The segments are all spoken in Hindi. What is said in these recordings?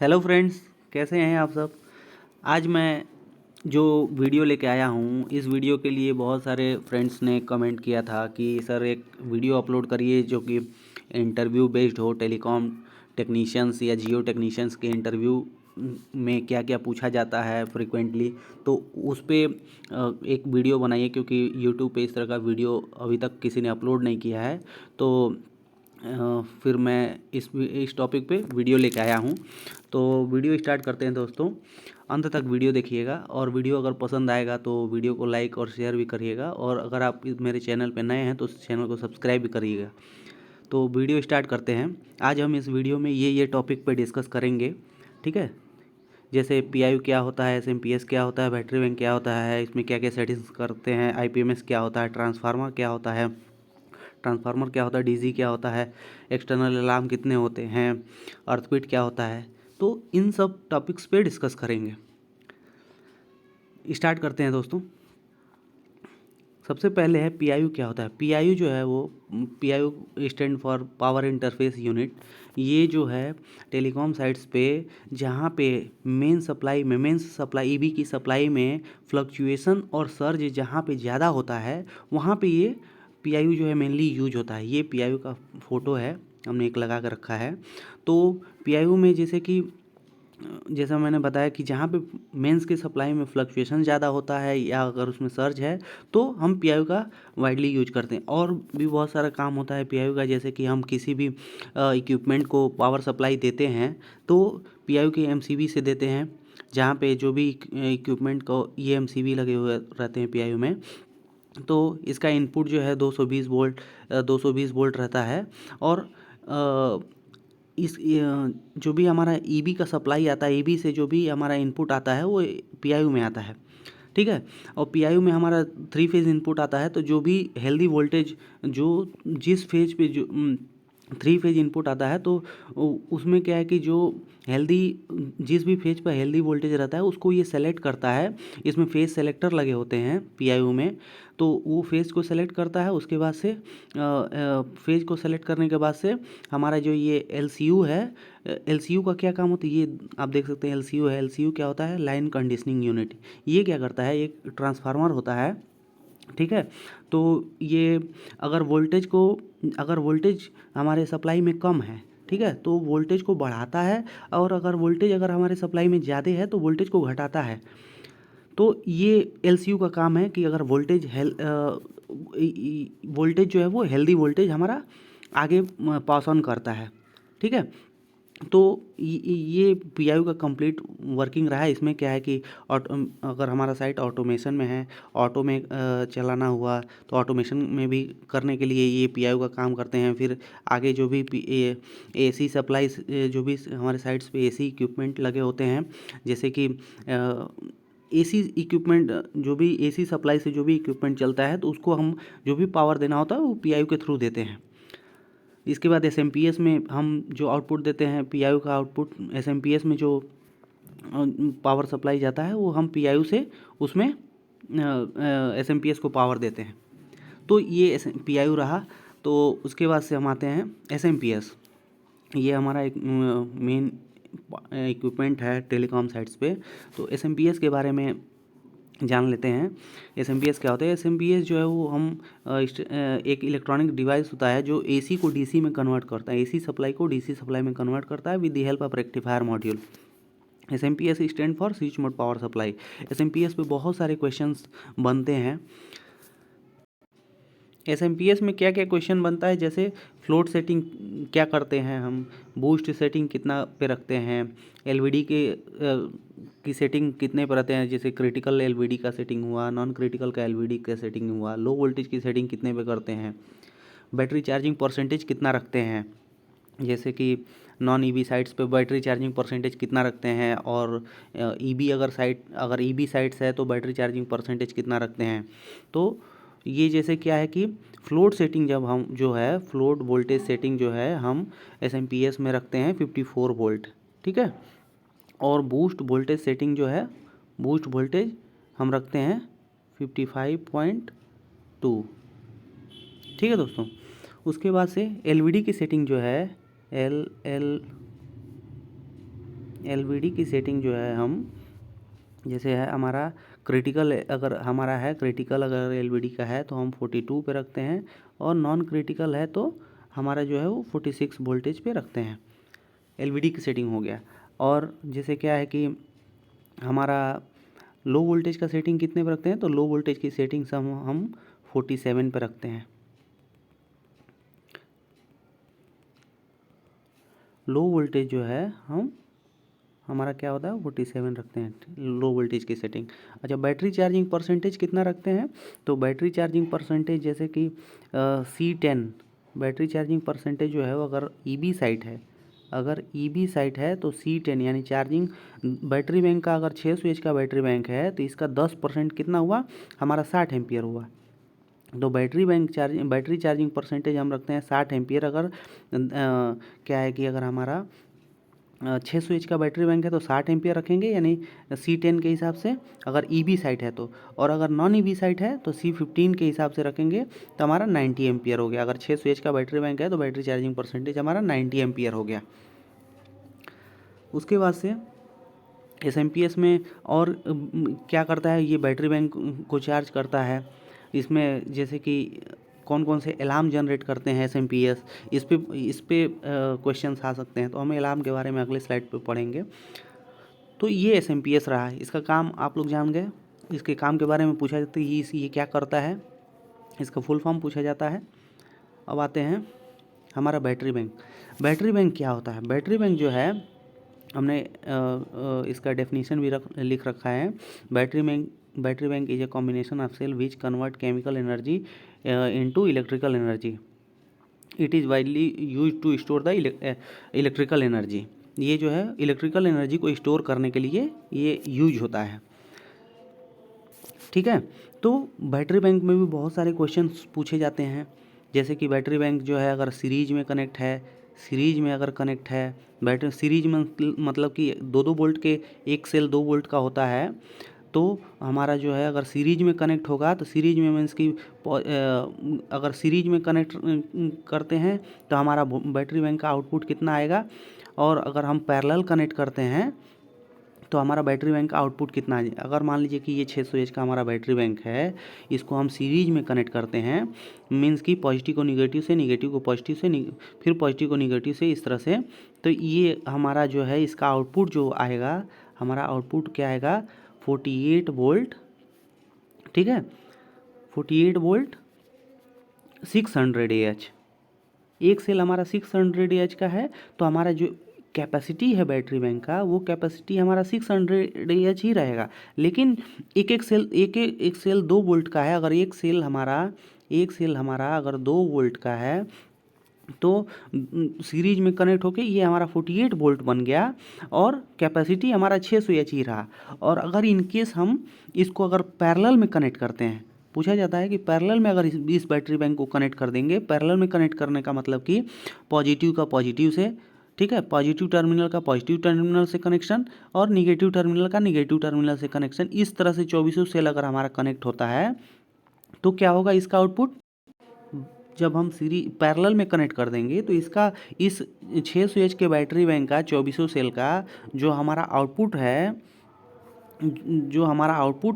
हेलो फ्रेंड्स, कैसे हैं आप सब। आज मैं जो वीडियो लेके आया हूँ, इस वीडियो के लिए बहुत सारे फ्रेंड्स ने कमेंट किया था कि सर एक वीडियो अपलोड करिए जो कि इंटरव्यू बेस्ड हो। टेलीकॉम टेक्नीशियंस या जियो टेक्नीशियंस के इंटरव्यू में क्या क्या पूछा जाता है फ्रिक्वेंटली, तो उस पे एक वीडियो बनाइए, क्योंकि यूट्यूब पे इस तरह का वीडियो अभी तक किसी ने अपलोड नहीं किया है। तो फिर मैं इस टॉपिक पे वीडियो लेके आया हूँ। तो वीडियो स्टार्ट करते हैं दोस्तों। अंत तक वीडियो देखिएगा और वीडियो अगर पसंद आएगा तो वीडियो को लाइक और शेयर भी करिएगा, और अगर आप मेरे चैनल पे नए हैं तो उस चैनल को सब्सक्राइब भी करिएगा। तो वीडियो स्टार्ट करते हैं। आज हम इस वीडियो में ये टॉपिक पे डिस्कस करेंगे, ठीक है। जैसे पीआईयू क्या होता है, एसएमपीएस क्या होता है, बैटरी बैंक क्या होता है, इसमें क्या क्या सेटिंग्स करते हैं, आईपीएमएस क्या होता है, ट्रांसफार्मर क्या होता है, डीजी क्या होता है, एक्सटर्नल अलार्म कितने होते हैं, अर्थक्वेक क्या होता है। तो इन सब टॉपिक्स पे डिस्कस करेंगे। स्टार्ट करते हैं दोस्तों। सबसे पहले है पीआईयू क्या होता है। पीआईयू जो है वो PIU stand for power interface unit. ये जो है टेलीकॉम साइट्स पे जहाँ पे मेंस सप्लाई ईबी की सप्लाई में फ्लक्चुएशन और सर्ज जहाँ पे ज़्यादा होता है, वहाँ पे ये पीआईयू जो है मेनली यूज होता है। ये पीआईयू का फ़ोटो है, हमने एक लगा कर रखा है। तो पीआईयू में जैसा मैंने बताया कि जहाँ पे मेंस की सप्लाई में फ्लक्चुएशन ज़्यादा होता है या अगर उसमें सर्ज है तो हम पीआईयू का वाइडली यूज करते हैं। और भी बहुत सारा काम होता है पीआईयू का, जैसे कि हम किसी भी इक्विपमेंट को पावर सप्लाई देते हैं तो पीआईयू के एमसीबी से देते हैं, जहाँ पे जो भी इक्विपमेंट को ये एमसीबी लगे हुए रहते हैं पीआईयू में। तो इसका इनपुट जो है 220 वोल्ट रहता है। और जो भी हमारा ईबी का सप्लाई आता है, ईबी से जो भी हमारा इनपुट आता है वो पीआईयू में आता है, ठीक है। और पीआईयू में हमारा 3 फेज़ इनपुट आता है। तो जो भी हेल्दी वोल्टेज जो जिस फेज पे जो 3 फेज इनपुट आता है, तो उसमें क्या है कि जो हेल्दी जिस भी फेज पर हेल्दी वोल्टेज रहता है उसको ये सेलेक्ट करता है। इसमें फेज सेलेक्टर लगे होते हैं पीआईयू में, तो वो फेज को सेलेक्ट करता है। उसके बाद से फेज को सेलेक्ट करने के बाद से हमारा जो ये एलसीयू है, एलसीयू का क्या काम होता है ये आप देख सकते हैं। एलसीयू है, एलसीयू क्या होता है, लाइन कंडीशनिंग यूनिट। ये क्या करता है, एक ट्रांसफार्मर होता है, ठीक है। तो ये अगर वोल्टेज हमारे सप्लाई में कम है, ठीक है, तो वोल्टेज को बढ़ाता है। और अगर हमारे सप्लाई में ज़्यादा है तो वोल्टेज को घटाता है। तो ये एलसीयू का काम है कि अगर वोल्टेज जो है वो हेल्दी वोल्टेज हमारा आगे पास ऑन करता है, ठीक है। तो ये पीआईयू का कंप्लीट वर्किंग रहा है। इसमें क्या है कि अगर हमारा साइट ऑटोमेशन में है, ऑटो में चलाना हुआ, तो ऑटोमेशन में भी करने के लिए ये पीआईयू का काम करते हैं। फिर आगे जो भी एसी सप्लाई, जो भी हमारे साइट्स पे एसी इक्विपमेंट लगे होते हैं, जैसे कि एसी इक्विपमेंट, जो भी एसी सप्लाई से जो भी इक्विपमेंट चलता है तो उसको हम जो भी पावर देना होता है वो पीआईयू के थ्रू देते हैं। इसके बाद एसएमपीएस में हम जो आउटपुट देते हैं, पीआईयू का आउटपुट एसएमपीएस में जो पावर सप्लाई जाता है वो हम पीआईयू से उसमें एसएमपीएस को पावर देते हैं। तो ये पीआईयू रहा। तो उसके बाद से हम आते हैं एसएमपीएस। ये हमारा एक मेन इक्विपमेंट है टेलीकॉम साइट्स पे। तो एसएमपीएस के बारे में जान लेते हैं। एसएमपीएस क्या होता है। एसएमपीएस जो है वो एक इलेक्ट्रॉनिक डिवाइस होता है जो एसी को डीसी में कन्वर्ट करता है, एसी सप्लाई को डीसी सप्लाई में कन्वर्ट करता है with the help of rectifier module. SMPS stand for switch mode power supply. SMPS पे बहुत सारे क्वेश्चंस बनते हैं। एसएमपीएस में क्या क्या क्वेश्चन बनता है, जैसे फ्लोट सेटिंग क्या करते हैं हम, बूस्ट सेटिंग कितना पे रखते हैं, एलवीडी की सेटिंग कितने पर रखते हैं, जैसे क्रिटिकल एलवीडी का सेटिंग हुआ, नॉन क्रिटिकल का एलवीडी का सेटिंग हुआ, लो वोल्टेज की सेटिंग कितने पे करते हैं, बैटरी चार्जिंग परसेंटेज कितना रखते हैं, जैसे कि नॉन ईबी साइट्स पे बैटरी चार्जिंग परसेंटेज कितना रखते हैं, और ईबी अगर ईबी साइट्स है तो बैटरी चार्जिंग परसेंटेज कितना रखते हैं। तो ये जैसे क्या है कि फ्लोट सेटिंग जब हम जो है फ्लोट वोल्टेज सेटिंग जो है हम एसएमपीएस में रखते हैं 54 वोल्ट, ठीक है। और बूस्ट वोल्टेज सेटिंग जो है, बूस्ट वोल्टेज हम रखते हैं 55.2, ठीक है दोस्तों। उसके बाद से एलवीडी की सेटिंग जो है एलवीडी की सेटिंग जो है हम, जैसे है हमारा क्रिटिकल, अगर हमारा है क्रिटिकल अगर एलवीडी का है तो हम 42 पे रखते हैं, और नॉन क्रिटिकल है तो हमारा जो है वो 46 वोल्टेज पे रखते हैं। एलवीडी की सेटिंग हो गया। और जैसे क्या है कि हमारा लो वोल्टेज का सेटिंग कितने पे रखते हैं, तो लो वोल्टेज की सेटिंग हम 47 पे रखते हैं। लो वोल्टेज जो है हमारा क्या होता है 47 रखते हैं लो वोल्टेज की सेटिंग। अच्छा, बैटरी चार्जिंग परसेंटेज कितना रखते हैं, तो बैटरी चार्जिंग परसेंटेज जैसे कि C10 बैटरी चार्जिंग परसेंटेज जो है वो अगर ईबी साइट है, अगर ईबी साइट है तो C10 यानी चार्जिंग बैटरी बैंक का अगर 600 एच का बैटरी बैंक है तो इसका 10% कितना हुआ, हमारा 60 एम्पियर हुआ। तो बैटरी चार्जिंग परसेंटेज हम रखते हैं 60 एम्पियर। अगर क्या है कि अगर हमारा 600 एच का बैटरी बैंक है तो 60 एम्पियर रखेंगे यानी C10 के हिसाब से, अगर ईबी साइट है तो। और अगर नॉन ईबी साइट है तो C15 के हिसाब से रखेंगे तो हमारा 90 एम्पियर हो गया। अगर 600 एच का बैटरी बैंक है तो बैटरी चार्जिंग परसेंटेज हमारा 90 एम्पियर हो गया। उसके बाद से एसएमपीएस में और क्या करता है, ये बैटरी बैंक को चार्ज करता है। इसमें जैसे कि कौन कौन से अलार्म जनरेट करते हैं एसएमपीएस, इस पे क्वेश्चंस आ सकते हैं, तो हम अलार्म के बारे में अगले स्लाइड पे पढ़ेंगे। तो ये एसएमपीएस रहा है, इसका काम आप लोग जान गए। इसके काम के बारे में पूछा जाता है ये क्या करता है, इसका फुल फॉर्म पूछा जाता है। अब आते हैं हमारा बैटरी बैंक। बैटरी बैंक क्या होता है, बैटरी बैंक जो है हमने इसका डेफिनेशन भी लिख रखा है। Battery bank is a combination of cell which convert chemical energy into electrical energy. It is widely use to store the electrical energy. ये जो है इलेक्ट्रिकल एनर्जी को स्टोर करने के लिए ये यूज होता है। ठीक है, तो बैटरी बैंक में भी बहुत सारे क्वेश्चन पूछे जाते हैं। जैसे कि बैटरी बैंक जो है अगर सीरीज में कनेक्ट है, सीरीज में अगर कनेक्ट है, बैटरी सीरीज में मतलब कि 2-2 वोल्ट के एक सेल 2 वोल्ट का होता है, तो हमारा जो है अगर सीरीज में कनेक्ट होगा तो सीरीज में मीन्स कि अगर सीरीज में कनेक्ट करते हैं तो हमारा बैटरी बैंक का आउटपुट कितना आएगा, और अगर हम पैरेलल कनेक्ट करते हैं तो हमारा बैटरी बैंक का आउटपुट कितना है। अगर मान लीजिए कि ये 600 एच का हमारा बैटरी बैंक है, इसको हम सीरीज में कनेक्ट करते हैं, मीन्स कि पॉजिटिव को निगेटिव से, निगेटिव को पॉजिटिव से, फिर पॉजिटिव को निगेटिव से, इस तरह से। तो ये हमारा जो है इसका आउटपुट जो आएगा, हमारा आउटपुट क्या आएगा 48 वोल्ट। ठीक है, 48 वोल्ट 600 AH। एक सेल हमारा 600 AH का है, तो हमारा जो कैपेसिटी है बैटरी बैंक का वो कैपेसिटी हमारा 600 AH ही रहेगा। लेकिन एक सेल 2 वोल्ट का है। अगर एक सेल हमारा अगर 2 वोल्ट का है तो सीरीज में कनेक्ट होके ये हमारा 48 वोल्ट बन गया, और कैपेसिटी हमारा 600 एच ही रहा। और अगर इनकेस हम इसको अगर पैरेलल में कनेक्ट करते हैं, पूछा जाता है कि पैरेलल में अगर इस बैटरी बैंक को कनेक्ट कर देंगे, पैरेलल में कनेक्ट करने का मतलब कि पॉजिटिव का पॉजिटिव से, ठीक है, पॉजिटिव टर्मिनल का पॉजिटिव टर्मिनल से कनेक्शन और निगेटिव टर्मिनल का निगेटिव टर्मिनल से कनेक्शन, इस तरह से 24 सेल अगर हमारा कनेक्ट होता है तो क्या होगा इसका आउटपुट। जब हम सीरीज पैरेलल में कनेक्ट कर देंगे तो इसका इस 600 एच के बैटरी बैंक का 24 सेल का जो हमारा आउटपुट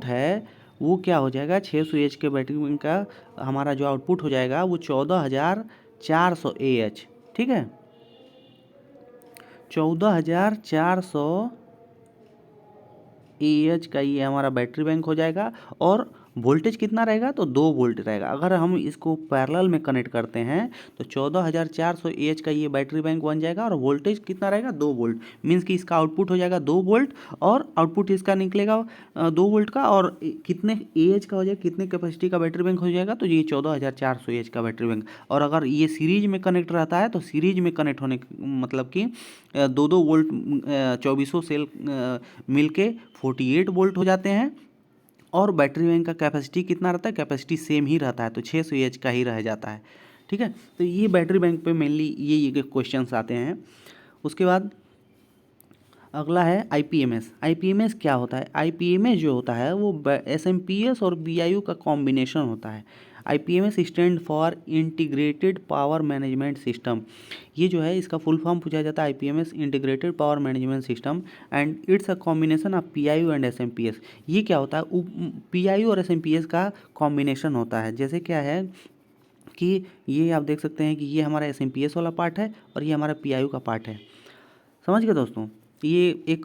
है वो क्या हो जाएगा, 600 एच के बैटरी बैंक का हमारा जो आउटपुट हो जाएगा वो 14,400 AH। ठीक है, 14,400 AH का ये हमारा बैटरी बैंक हो जाएगा। और वोल्टेज कितना रहेगा, तो 2 वोल्ट रहेगा। अगर हम इसको पैरेलल में कनेक्ट करते हैं तो 14,400 AH का ये बैटरी बैंक बन जाएगा, और वोल्टेज कितना रहेगा 2 वोल्ट। मीन्स कि इसका आउटपुट हो जाएगा 2 वोल्ट, और आउटपुट इसका निकलेगा 2 वोल्ट का, और कितने AH का हो जाएगा, कितने कैपेसिटी का बैटरी बैंक हो जाएगा, तो ये 14,400 AH का बैटरी बैंक। और अगर ये सीरीज में कनेक्ट रहता है तो सीरीज में कनेक्ट होने मतलब कि 2-2 वोल्ट 24 सेल मिलके 48 वोल्ट हो जाते हैं। और बैटरी बैंक का कैपेसिटी कितना रहता है, कैपेसिटी सेम ही रहता है, तो 600 एच का ही रह जाता है। ठीक है, तो ये बैटरी बैंक पे मेनली ये क्वेश्चंस आते हैं। उसके बाद अगला है आईपीएमएस। आईपीएमएस क्या होता है, आईपीएमएस जो होता है वो एसएमपीएस और बीआईयू का कॉम्बिनेशन होता है। IPMS stand for integrated power management system. ये जो है इसका फुल फॉर्म पूछा जाता है IPMS integrated power management system and it's a combination of PIU and SMPS। ये क्या होता है, PIU और SMPS का कॉम्बिनेशन होता है। जैसे क्या है कि ये आप देख सकते हैं कि ये हमारा SMPS वाला पार्ट है और ये हमारा PIU का पार्ट है। समझ गए दोस्तों, ये एक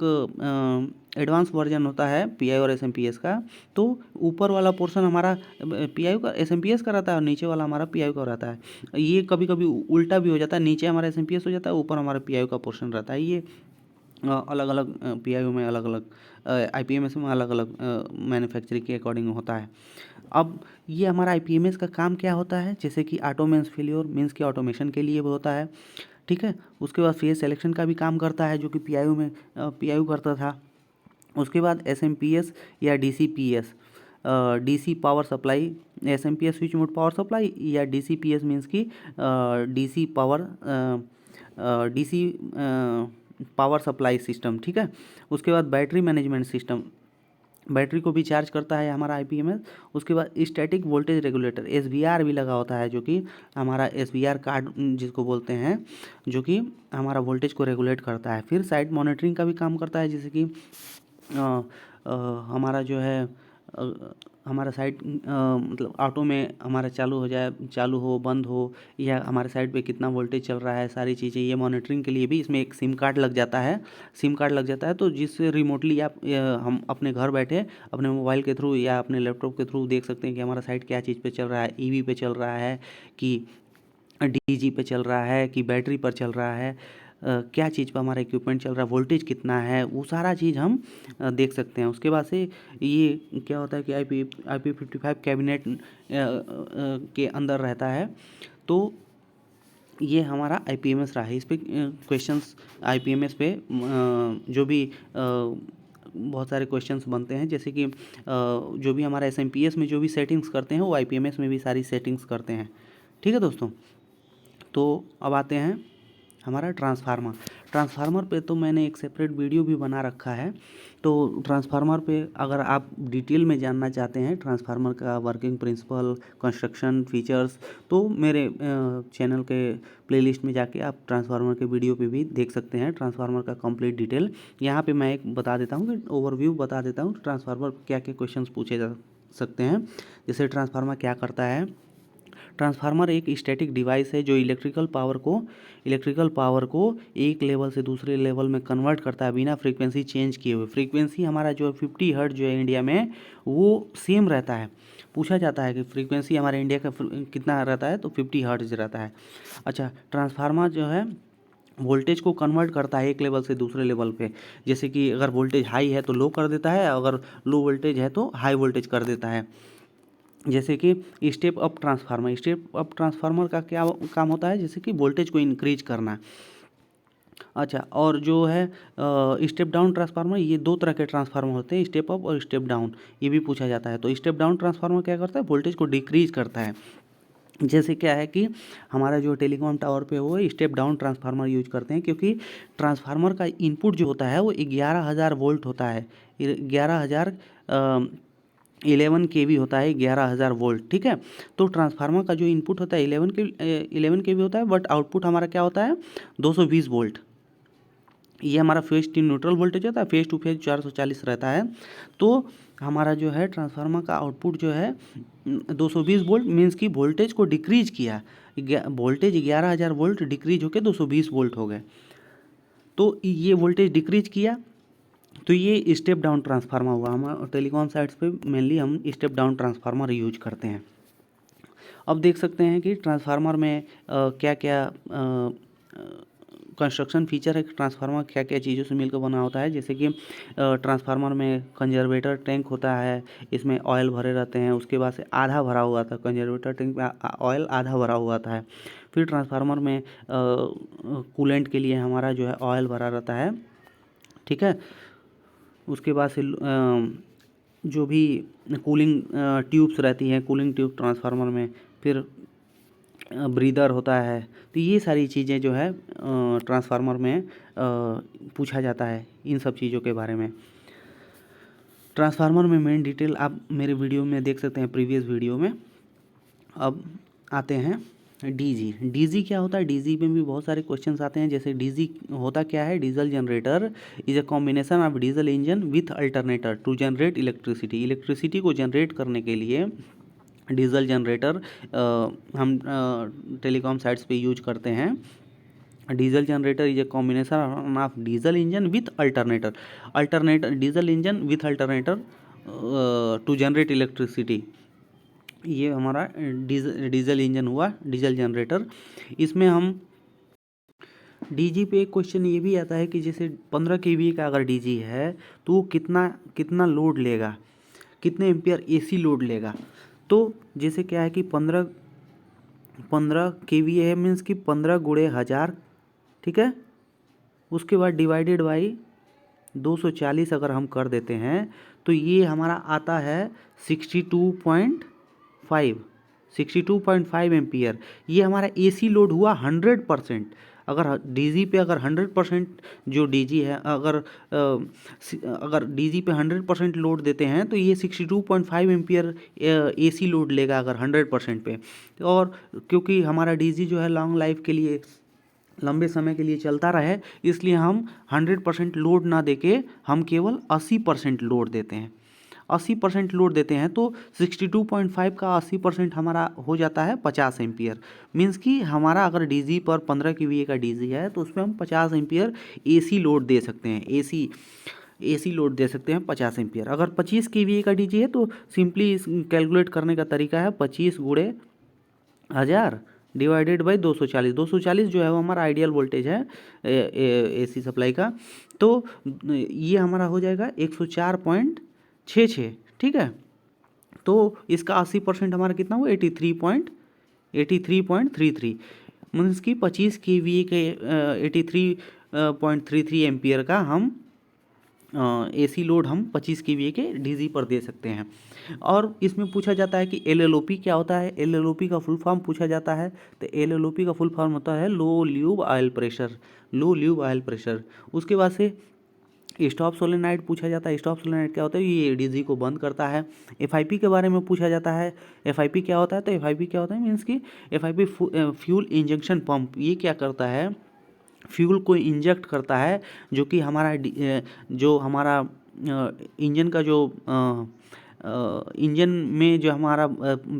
एडवांस वर्जन होता है PIU और SMPS का। तो ऊपर वाला पोर्शन हमारा PIU का SMPS का रहता है और नीचे वाला हमारा PIU का रहता है। ये कभी कभी उल्टा भी हो जाता है, नीचे हमारा SMPS हो जाता है, ऊपर हमारा PIU का पोर्शन रहता है। ये अलग अलग PIU में अलग अलग, IPMS में अलग अलग मैन्युफैक्चरिंग के अकॉर्डिंग होता है। अब ये हमारा IPMS का काम क्या होता है, जैसे कि ऑटो मीन्स फेल्योर मीन्स के ऑटोमेशन के लिए भी होता है, ठीक है। उसके बाद फेज सिलेक्शन का भी काम करता है जो कि PIU में PIU करता था। उसके बाद SMPS या DCPS, DC power supply, SMPS switch mode power supply, या DCPS मीन्स की DC power DC power supply system, ठीक है। उसके बाद बैटरी मैनेजमेंट सिस्टम, बैटरी को भी चार्ज करता है हमारा IPMS। उसके बाद स्टैटिक वोल्टेज रेगुलेटर SVR भी लगा होता है, जो कि हमारा SVR कार्ड जिसको बोलते हैं, जो कि हमारा वोल्टेज को रेगुलेट करता है। फिर साइट मॉनिटरिंग का भी काम करता है, जैसे कि हमारा जो है हमारा साइट मतलब ऑटो में हमारा चालू हो जाए, चालू हो बंद हो, या हमारे साइट पे कितना वोल्टेज चल रहा है, सारी चीज़ें ये मॉनिटरिंग के लिए भी इसमें एक सिम कार्ड लग जाता है। सिम कार्ड लग जाता है तो जिससे रिमोटली आप हम अपने घर बैठे अपने मोबाइल के थ्रू या अपने लैपटॉप के थ्रू देख सकते हैं कि हमारा साइट क्या चीज़ पे चल रहा है, EV पे चल रहा है कि DG पे चल रहा है कि बैटरी पर चल रहा है, क्या चीज़ पर हमारा इक्विपमेंट चल रहा है, वोल्टेज कितना है, वो सारा चीज़ हम देख सकते हैं। उसके बाद से ये क्या होता है कि IP55 कैबिनेट के अंदर रहता है। तो ये हमारा IPMS रहा है। इस पे क्वेश्चंस IPMS पे जो भी बहुत सारे क्वेश्चंस बनते हैं, जैसे कि जो भी हमारा SMPS में जो भी सेटिंग्स करते हैं वो IPMS में भी सारी सेटिंग्स करते हैं, ठीक है दोस्तों। तो अब आते हैं हमारा ट्रांसफार्मर पे तो मैंने एक सेपरेट वीडियो भी बना रखा है। तो ट्रांसफार्मर पे अगर आप डिटेल में जानना चाहते हैं ट्रांसफार्मर का वर्किंग प्रिंसिपल, कंस्ट्रक्शन, फीचर्स, तो मेरे चैनल के प्लेलिस्ट में जाके आप ट्रांसफार्मर के वीडियो पे भी देख सकते हैं ट्रांसफार्मर का कंप्लीट डिटेल। यहाँ पे मैं एक बता देता हूँ कि ओवरव्यू बता देता हूँ ट्रांसफार्मर क्या क्या क्वेश्चंस पूछे जा सकते हैं। जैसे ट्रांसफार्मर क्या करता है। ट्रांसफार्मर एक स्टैटिक डिवाइस है जो इलेक्ट्रिकल पावर को एक लेवल से दूसरे लेवल में कन्वर्ट करता है बिना फ्रीक्वेंसी चेंज किए हुए। फ्रीक्वेंसी हमारा जो है 50 हर्ट्ज जो है इंडिया में वो सेम रहता है। पूछा जाता है कि फ्रीक्वेंसी हमारे इंडिया का कितना रहता है, तो 50 हर्ट्ज रहता है। अच्छा, ट्रांसफार्मर जो है वोल्टेज को कन्वर्ट करता है एक लेवल से दूसरे लेवल पे। जैसे कि अगर वोल्टेज हाई है तो लो कर देता है, अगर लो वोल्टेज है तो हाई वोल्टेज कर देता है। जैसे कि स्टेप अप ट्रांसफार्मर का क्या काम होता है, जैसे कि वोल्टेज को इंक्रीज करना। अच्छा, और जो है स्टेप डाउन ट्रांसफार्मर, ये दो तरह के ट्रांसफार्मर होते हैं, स्टेप अप और स्टेप डाउन, ये भी पूछा जाता है। तो स्टेप डाउन ट्रांसफार्मर क्या करता है, वोल्टेज को डिक्रीज करता है। जैसे क्या है कि हमारा जो टेलीकॉम टावर पे वो स्टेप डाउन ट्रांसफार्मर यूज करते हैं, क्योंकि ट्रांसफार्मर का इनपुट जो होता है वो 11,000 वोल्ट होता है। 11 kV होता है, 11,000 वोल्ट, ठीक है। तो ट्रांसफार्मर का जो इनपुट होता है 11 kV होता है, बट आउटपुट हमारा क्या होता है 220 वोल्ट। ये हमारा फेज टू न्यूट्रल वोल्टेज होता है, फेज टू फेज 440 रहता है। तो हमारा जो है ट्रांसफार्मर का आउटपुट जो है 220 वोल्ट मीन्स कि वोल्टेज को डिक्रीज किया। वोल्टेज 11,000 वोल्ट डिक्रीज होकर 220 वोल्ट हो गए। तो ये वोल्टेज डिक्रीज किया, तो ये स्टेप डाउन ट्रांसफार्मर हुआ। हमारे टेलीकॉम साइट्स पे मेनली हम स्टेप डाउन ट्रांसफार्मर यूज करते हैं। अब देख सकते हैं कि ट्रांसफार्मर में क्या क्या कंस्ट्रक्शन फीचर है। ट्रांसफार्मर क्या क्या चीज़ों से मिलकर बना होता है, जैसे कि ट्रांसफार्मर में कंजर्वेटर टैंक होता है, इसमें ऑयल भरे रहते हैं। उसके बाद से आधा भरा हुआ था कंजर्वेटर टैंक में, ऑयल आधा भरा हुआ था। फिर ट्रांसफार्मर में कूलेंट के लिए हमारा जो है ऑयल भरा रहता है, ठीक है। उसके बाद से जो भी कूलिंग ट्यूब्स रहती हैं, कूलिंग ट्यूब ट्रांसफार्मर में, फिर ब्रीदर होता है। तो ये सारी चीज़ें जो है ट्रांसफार्मर में पूछा जाता है इन सब चीज़ों के बारे में। ट्रांसफार्मर में मेन डिटेल आप मेरे वीडियो में देख सकते हैं, प्रीवियस वीडियो में। अब आते हैं डीजी। डीजी क्या होता है? डीजी में भी बहुत सारे क्वेश्चंस आते हैं। जैसे डीजी होता क्या है? Diesel generator is a combination of diesel engine with alternator to generate electricity. Electricity को जनरेट करने के लिए डीजल जनरेटर हम टेलीकॉम साइट्स पे यूज करते हैं। Diesel generator is a combination of diesel engine with alternator diesel engine with alternator to generate electricity. ये हमारा डीजल इंजन हुआ, डीजल जनरेटर। इसमें हम डीजी पे एक क्वेश्चन ये भी आता है कि जैसे 15 केवी का अगर डीजी है तो वो कितना लोड लेगा, कितने एम्पियर एसी लोड लेगा। तो जैसे क्या है कि 15 केवी है, मीन्स कि 15 गुणे 1000, ठीक है। उसके बाद डिवाइडेड बाई 240 अगर हम कर देते हैं तो ये हमारा आता है 62.5 एम्पियर। ये हमारा एसी लोड हुआ 100%। अगर डीजी पे अगर 100% जो डीजी है, अगर डीजी पे 100% लोड देते हैं तो ये 62.5 एम्पियर एसी लोड लेगा अगर 100% पे। और क्योंकि हमारा डीजी जो है लॉन्ग लाइफ के लिए, लंबे समय के लिए चलता रहे, इसलिए हम 100% लोड ना देके हम केवल 80% लोड देते हैं। 80% लोड देते हैं तो 62.5 का 80% हमारा हो जाता है 50 एम्पियर। मीन्स कि हमारा अगर डीजी पर 15 केवीए का डीजी है तो उसमें हम 50 एम्पियर एसी लोड दे सकते हैं। एसी लोड दे सकते हैं 50 एम्पियर। अगर 25 केवीए का डीजी है तो सिंपली कैलकुलेट करने का तरीका है 25 गुणे 1000 डिवाइडेड बाई 240। 240 जो है वो हमारा आइडियल वोल्टेज है एसी सप्लाई का। तो ये हमारा हो जाएगा 104.66, ठीक है। तो इसका 80% हमारा कितना हुआ? 83.33 मीन्स कि 25 केवीए के 83.33 एम्पियर का हम एसी लोड हम 25 केवीए के डीजी पर दे सकते हैं। और इसमें पूछा जाता है कि एलएलओपी क्या होता है। एलएलओपी का फुल फॉर्म पूछा जाता है तो एलएलओपी का फुल फॉर्म होता है लो ल्यूब ऑयल प्रेशर, लो ल्यूब ऑयल प्रेशर। उसके बाद से स्टॉप सोलेनाइड पूछा जाता है। स्टॉप सोलेनाइड क्या होता है? ये डीजी को बंद करता है। एफआईपी के बारे में पूछा जाता है। एफआईपी क्या होता है? तो एफआईपी क्या होता है मीन्स कि एफआईपी फ्यूल इंजेक्शन पंप। ये क्या करता है? फ्यूल को इंजेक्ट करता है, जो कि हमारा जो हमारा इंजन का जो इंजन में जो हमारा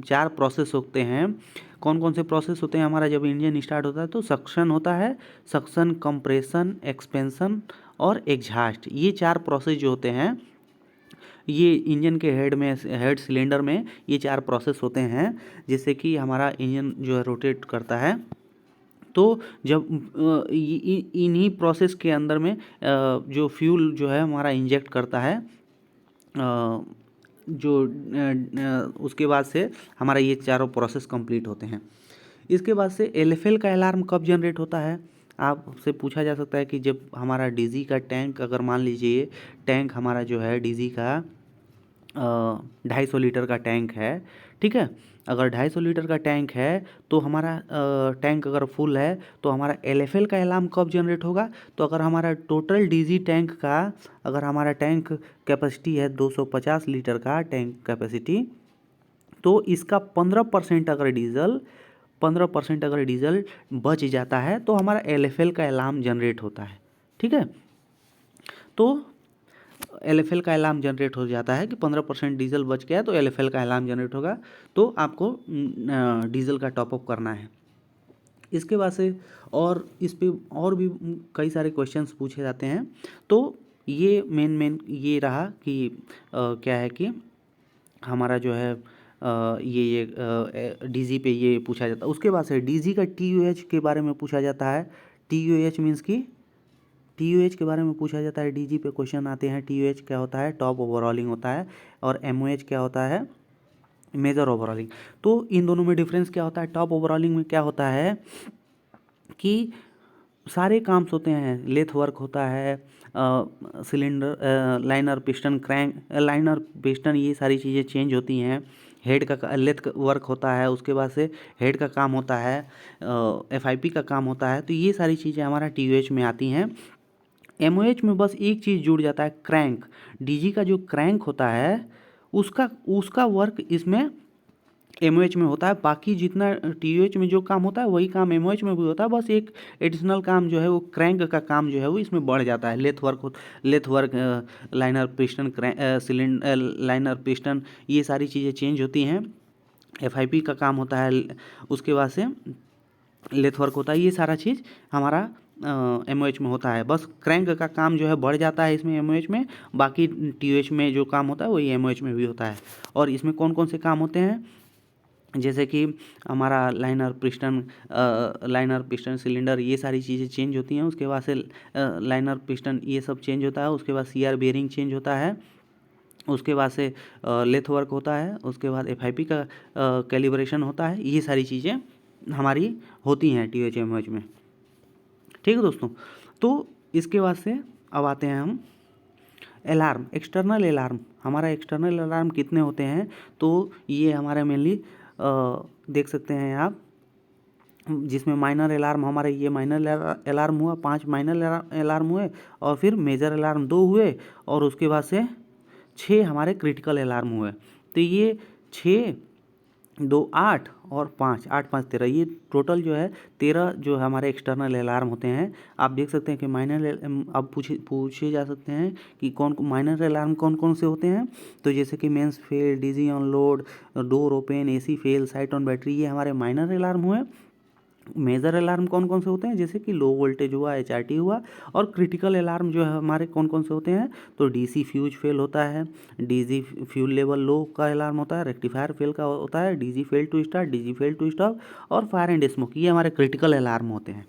4 प्रोसेस होते हैं। कौन कौन से प्रोसेस होते हैं हमारा जब इंजन स्टार्ट होता है? तो सक्शन होता है, सक्शन, कंप्रेशन, एक्सपेंशन और एग्जॉस्ट। ये 4 प्रोसेस जो होते हैं, ये इंजन के हेड सिलेंडर में ये 4 प्रोसेस होते हैं, जिससे कि हमारा इंजन जो है रोटेट करता है। तो जब इन्हीं प्रोसेस के अंदर में जो फ्यूल जो है हमारा इंजेक्ट करता है, जो उसके बाद से हमारा ये चारों प्रोसेस कंप्लीट होते हैं। इसके बाद से एलएफएल का अलार्म कब जनरेट होता है? आपसे पूछा जा सकता है कि जब हमारा डीजी का टैंक, अगर मान लीजिए टैंक हमारा जो है डीजी का 250 लीटर का टैंक है, ठीक है। अगर 250 लीटर का टैंक है तो हमारा टैंक अगर फुल है तो हमारा एलएफएल का अलार्म कब जनरेट होगा? तो अगर हमारा टोटल डीजी टैंक का, अगर हमारा टैंक कैपेसिटी है 250 लीटर का टैंक कैपेसिटी, तो इसका 15% अगर डीजल बच जाता है तो हमारा एलएफएल का अलार्म जनरेट होता है, ठीक है। तो एलएफएल का अलार्म जनरेट हो जाता है कि 15% डीजल बच गया तो एलएफएल का अलार्म जनरेट होगा, तो आपको डीजल का टॉपअप करना है। इसके बाद से और इस पे और भी कई सारे क्वेश्चंस पूछे जाते हैं। तो ये मेन ये रहा कि क्या है कि हमारा जो है ये डीजी पे ये पूछा जाता है। उसके बाद से डीजी का टीयूएच के बारे में पूछा जाता है। टीयूएच मीन्स कि टीयूएच के बारे में पूछा जाता है। डीजी पे क्वेश्चन आते हैं। टीयूएच क्या होता है? टॉप ओवरऑलिंग होता है। और एमओएच क्या होता है? Major overhauling. तो इन दोनों में डिफरेंस क्या होता है? टॉप ओवरऑलिंग में क्या होता है कि सारे काम्स होते हैं, लेथ वर्क होता है, cylinder, liner, piston, crank, liner, piston, ये सारी चीज़ें चेंज होती हैं। हेड का लेथ वर्क होता है, उसके बाद से हेड का काम होता है, एफआईपी का काम होता है। तो ये सारी चीज़ें हमारा टीयूएच में आती हैं। एमओएच में बस एक चीज़ जुड़ जाता है, क्रैंक। डीजी का जो क्रैंक होता है उसका वर्क इसमें एमओएच में होता है। बाकी जितना टीओएच में जो काम होता है वही काम एमओएच में भी होता है, बस एक एडिशनल काम जो है वो क्रैंक का काम जो है वो इसमें बढ़ जाता है। Lathe work, liner piston, cylinder liner piston, ये सारी चीज़ें चेंज होती हैं। एफआईपी का काम होता है, उसके बाद से लेथ वर्क होता है। ये सारा चीज़ हमारा एमओएच में होता है। बस क्रैंक का काम जो है बढ़ जाता है इसमें एमओएच में, बाकी टीओएच में जो काम होता है वही एमओएच में भी होता है। और इसमें कौन कौन से काम होते हैं, जैसे कि हमारा लाइनर पिस्टन सिलेंडर, ये सारी चीज़ें चेंज होती हैं। उसके बाद से लाइनर पिस्टन ये सब चेंज होता है। उसके बाद सीआर बेयरिंग चेंज होता है। उसके बाद से लेथ वर्क होता है। उसके बाद एफआईपी का कैलिब्रेशन होता है। ये सारी चीज़ें हमारी होती हैं टीओएच एमओएच में। ठीक है दोस्तों, तो इसके बाद से अब आते हैं हम अलार्म, एक्सटर्नल अलार्म। हमारा एक्सटर्नल अलार्म कितने होते हैं, तो ये हमारे मेनली देख सकते हैं आप, जिसमें माइनर अलार्म हमारे ये माइनर अलार्म हुआ, 5 माइनर अलार्म हुए, और फिर मेजर अलार्म 2 हुए, और उसके बाद से 6 हमारे क्रिटिकल अलार्म हुए। तो ये 6, 2, 8 और 5, 8, 5, 13, ये टोटल जो है 13 जो हमारे एक्सटर्नल अलार्म होते हैं। आप देख सकते हैं कि माइनर, अब पूछे जा सकते हैं कि कौन माइनर अलार्म कौन कौन से होते हैं। तो जैसे कि mains fail, DG on load, door open, AC fail, site on battery, ये हमारे माइनर अलार्म हुए। मेजर अलार्म कौन कौन से होते हैं, जैसे कि लो वोल्टेज हुआ, एचआरटी हुआ। और क्रिटिकल अलार्म जो है हमारे कौन कौन से होते हैं, तो डीसी फ्यूज फेल होता है, डीजी फ्यूल लेवल लो का अलार्म होता है, रेक्टिफायर फेल का होता है, DG fail to start, DG fail to stop, और फायर एंड स्मोक, ये हमारे क्रिटिकल अलार्म होते हैं।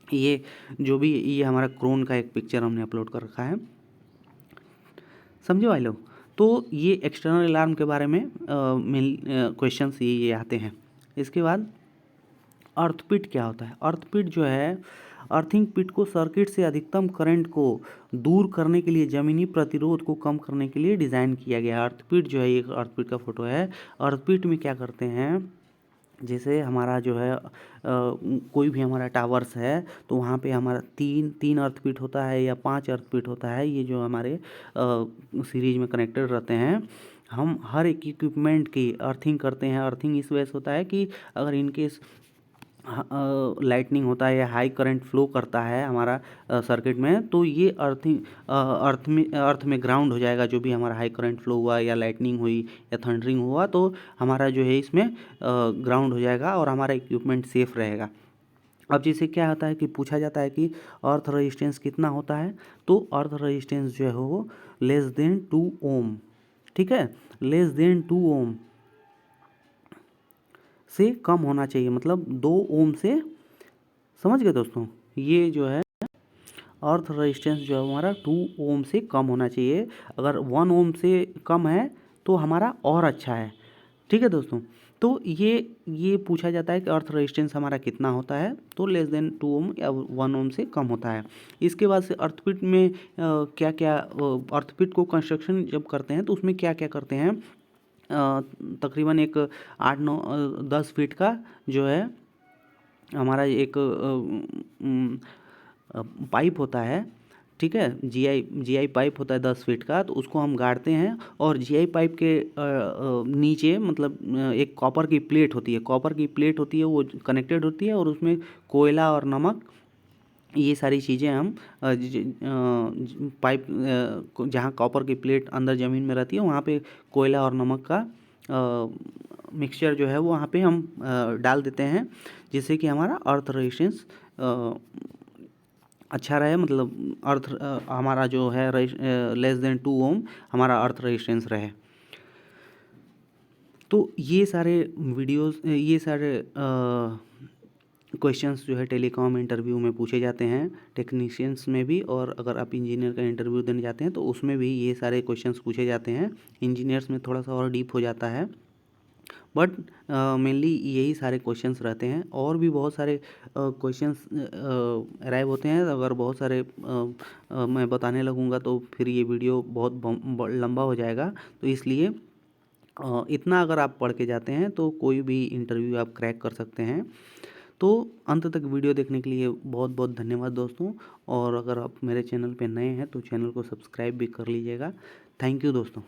ये जो भी, ये हमारा क्रोन का एक पिक्चर हमने अपलोड कर रखा है, समझे भाई लोग। तो ये एक्सटर्नल अलार्म के बारे में क्वेश्चंस ये आते हैं। इसके बाद अर्थपिट क्या होता है। अर्थपिट जो है, अर्थिंग पिट को सर्किट से अधिकतम करंट को दूर करने के लिए, ज़मीनी प्रतिरोध को कम करने के लिए डिज़ाइन किया गया है। अर्थपिट जो है, ये अर्थपिट का फोटो है। अर्थपिट में क्या करते हैं, जैसे हमारा जो है कोई भी हमारा टावर्स है, तो वहाँ पे हमारा 3 अर्थपिट होता है या 5 अर्थपिट होता है। ये जो हमारे सीरीज में कनेक्टेड रहते हैं। हम हर एक इक्विपमेंट की अर्थिंग करते हैं। अर्थिंग इस वजह से होता है कि अगर इनकेस लाइटनिंग होता है या हाई करंट फ्लो करता है हमारा सर्किट में, तो ये अर्थ में ग्राउंड हो जाएगा। जो भी हमारा हाई करंट फ्लो हुआ या लाइटनिंग हुई या थंडरिंग हुआ, तो हमारा जो है इसमें ग्राउंड हो जाएगा और हमारा इक्विपमेंट सेफ रहेगा। अब जैसे क्या होता है कि पूछा जाता है कि अर्थ रेजिस्टेंस कितना होता है, तो अर्थ रेजिस्टेंस जो है वो लेस देन 2 ओम, ठीक है, लेस देन 2 ओम से कम होना चाहिए, मतलब 2 ओम से, समझ गए दोस्तों। ये जो है अर्थ रेजिस्टेंस जो है हमारा 2 ओम से कम होना चाहिए। अगर 1 ओम से कम है तो हमारा और अच्छा है। ठीक है दोस्तों, तो ये पूछा जाता है कि अर्थ रेजिस्टेंस हमारा कितना होता है, तो लेस देन 2 ओम या 1 ओम से कम होता है। इसके बाद से अर्थपिट में क्या क्या, अर्थपिट को कंस्ट्रक्शन जब करते हैं तो उसमें क्या क्या करते हैं, तकरीबन एक 8-9-10 फीट का जो है हमारा एक पाइप होता है, ठीक है, जीआई पाइप होता है 10 फीट का, तो उसको हम गाड़ते हैं। और जीआई पाइप के नीचे मतलब एक कॉपर की प्लेट होती है, वो कनेक्टेड होती है, और उसमें कोयला और नमक, ये सारी चीज़ें हम पाइप, जहाँ कॉपर की प्लेट अंदर ज़मीन में रहती है, वहाँ पे कोयला और नमक का मिक्सचर जो है वो वहाँ पे हम डाल देते हैं, जिससे कि हमारा अर्थ रेजिस्टेंस अच्छा रहे। मतलब अर्थ हमारा जो है लेस देन 2 ओम हमारा अर्थ रेजिस्टेंस रहे। तो ये सारे वीडियोस, ये सारे क्वेश्चंस जो है टेलीकॉम इंटरव्यू में पूछे जाते हैं, टेक्नीशियंस में भी, और अगर आप इंजीनियर का इंटरव्यू देने जाते हैं तो उसमें भी ये सारे क्वेश्चंस पूछे जाते हैं। इंजीनियर्स में थोड़ा सा और डीप हो जाता है, बट मेनली यही सारे क्वेश्चंस रहते हैं। और भी बहुत सारे क्वेश्चंस अराइव होते हैं। अगर बहुत सारे मैं बताने लगूँगा तो फिर ये वीडियो बहुत लंबा हो जाएगा, तो इसलिए इतना अगर आप पढ़ के जाते हैं तो कोई भी इंटरव्यू आप क्रैक कर सकते हैं। तो अंत तक वीडियो देखने के लिए बहुत बहुत धन्यवाद दोस्तों। और अगर आप मेरे चैनल पे नए हैं तो चैनल को सब्सक्राइब भी कर लीजिएगा। थैंक यू दोस्तों।